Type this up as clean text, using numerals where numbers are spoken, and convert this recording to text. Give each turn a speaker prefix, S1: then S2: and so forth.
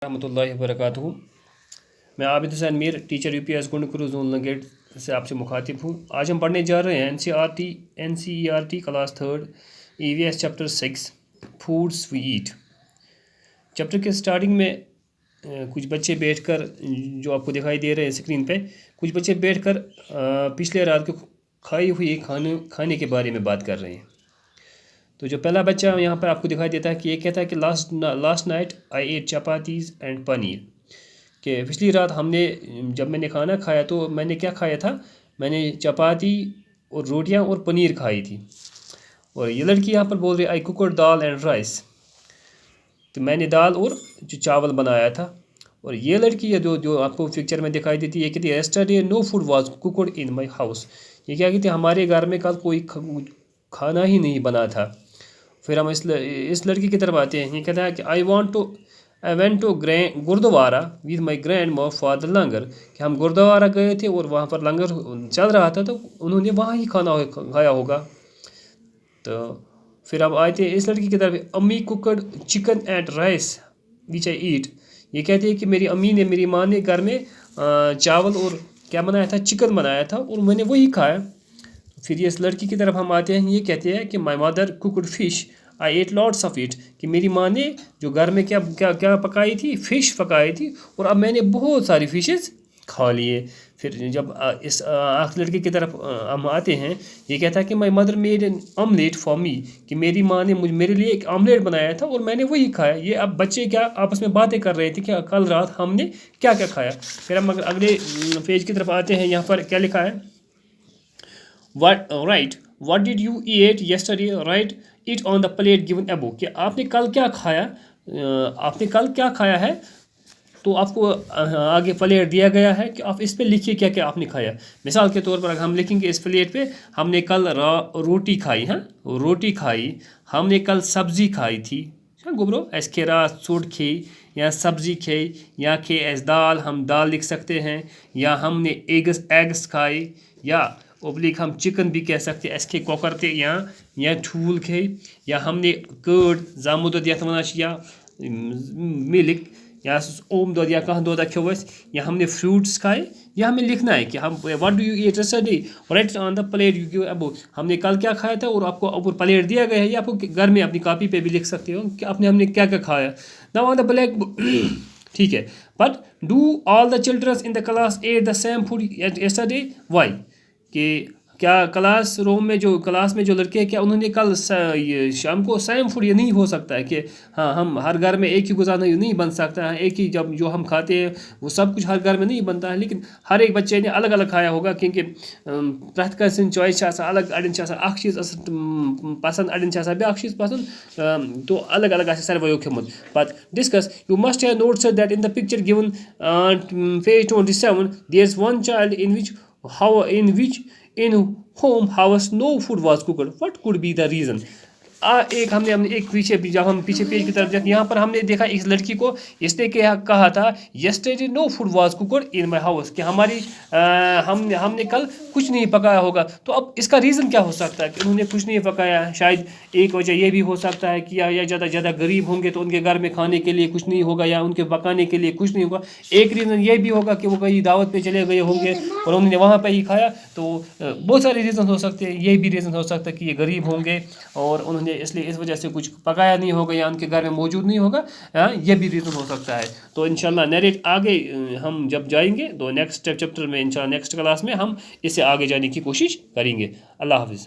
S1: रहमत ल्लाहि वबरकातुहू। मैं Abid Hussain Mir, teacher UPS Gundkuru zone Langate से आपसे मुखातिब हूँ। आज हम पढ़ने जा रहे हैं NCERT class 3 EVS chapter 6 foods we eat. Chapter के स्टार्टिंग में कुछ बच्चे बैठकर, जो आपको दिखाई दे रहे हैं स्क्रीन पे, कुछ बच्चे बैठकर पिछले रात को खाई हुई खाने के बारे में बात कर रहे हैं। तो जो पहला बच्चा यहाँ पर आपको दिखाई देता है कि ये कहता है कि last night I ate chapatis and paneer, कि पिछली रात जब मैंने खाना खाया तो मैंने क्या खाया था, मैंने चपाती और रोटियाँ और पनीर खाई थी। और ये लड़की यहाँ पर बोल रही आई कुकड दाल एंड राइस, तो मैंने दाल और जो चावल बनाया था। और ये लड़की है जो आपको पिक्चर में दिखाई देती है, ये कहती है yesterday no food was cooked in my house. ये क्या कहती है, हमारे घर में कल कोई खाना ही नहीं बना था। फिर हम इस लड़की की तरफ आते हैं। ये कहता है कि I went to gurudwara with my grand mom for the langar, कि हम गुरुद्वारा गए थे और वहाँ पर लंगर चल रहा था तो उन्होंने वहाँ ही खाना खाया होगा। तो फिर अब आते हैं इस लड़की की तरफ। अम्मी cooked chicken and rice which I eat. ये कहती है कि मेरी माँ ने घर में चावल और क्या बनाया था, चिकन बनाया था और मैंने वही खाया। फिर ये इस लड़की की तरफ हम आते हैं। ये कहते हैं कि my mother cooked fish I ate lots of it, कि मेरी माँ ने जो घर में क्या क्या क्या पकाई थी, फ़िश पकाई थी और अब मैंने बहुत सारी फ़िशेस खा लिए। फिर जब इस आखिरी लड़की की तरफ हम आते हैं, ये कहता है कि my mother made an omelette for me, कि मेरी माँ ने मेरे लिए एक ऑमलेट बनाया था और मैंने वही खाया। ये अब बच्चे क्या आपस में बातें कर रहे थे कि कल रात हमने क्या क्या खाया। फिर हम अगले पेज की तरफ आते हैं। यहाँ पर क्या लिखा है, what did you eat yesterday, write it on the plate given above, कि आपने कल क्या खाया है। तो आपको आगे प्लेट दिया गया है कि आप इस पे लिखिए क्या क्या आपने खाया। मिसाल के तौर पर हम लिखेंगे इस प्लेट पे, हमने कल रोटी खाई, रोटी खाई, हमने कल सब्ज़ी खाई थी, गुबरो एस के रात सूट खी या सब्ज़ी खाई, या खे एस दाल, हम दाल लिख सकते हैं, या हमने एग्स खाई, या ओब्लिक हम चिकन भी कह सकते हैं, एस कॉकर ते या ठूल खे, या हमने कर्ड जामुन दो यथ वन या मिल्क या ओम दो या कह दो खो, या हमने फ्रूट्स खाए, या हमें लिखना है कि हम what do you eat yesterday, right on the plate you give above, हमने कल क्या खाया था और आपको ऊपर प्लेट दिया गया है, या आपको घर में अपनी कॉपी पे भी लिख सकते हो कि हमने क्या क्या खाया। नाउ ऑन द ब्लैक ठीक है, but do all the childrens in the class eat the same food yesterday, why, कि क्या क्लास में जो लड़के हैं, क्या उन्होंने कल शाम को सेम फूड, ये नहीं हो सकता है कि हाँ हम हर घर में एक ही गुजारा नहीं बन सकता है, एक ही जो हम खाते हैं वो सब कुछ हर घर में नहीं बनता है, लेकिन हर एक बच्चे ने अलग अलग खाया होगा, क्योंकि प्रथ कह चॉइस अलग, अड़न चीज़ पसंद, अड़न ब्या चीज़ पसंद, तो अलग अलग सारे खमुत। But discuss you must have notes that in the picture given page 27 there is one child in whom house no food was cooked, what could be the reason। हमने एक जब हम पीछे पेज की तरफ यहाँ पर हमने देखा इस लड़की को, इसने कहा था yesterday no food was cooked in my house, कि हमने कल कुछ नहीं पकाया होगा। तो अब इसका रीज़न क्या हो सकता है कि उन्होंने कुछ नहीं पकाया। शायद एक वजह ये भी हो सकता है कि या ज़्यादा गरीब होंगे तो उनके घर में खाने के लिए कुछ नहीं होगा, या उनके पकाने के लिए कुछ नहीं होगा। एक रीज़न ये भी होगा कि वो कहीं दावत पे चले गए होंगे और उन्होंने वहाँ पे ही खाया। तो बहुत सारे रीज़न हो सकते हैं। ये भी रीज़न हो सकता है कि ये गरीब होंगे और उन्होंने इसलिए इस वजह से कुछ पकाया नहीं होगा या उनके घर में मौजूद नहीं होगा, ये भी रीज़न हो सकता है। तो इंशाल्लाह नरेट आगे हम जब जाएंगे तो नेक्स्ट चैप्टर में इंशाल्लाह नेक्स्ट क्लास में हम इससे आगे जाने की कोशिश करेंगे। अल्लाह हाफिज़।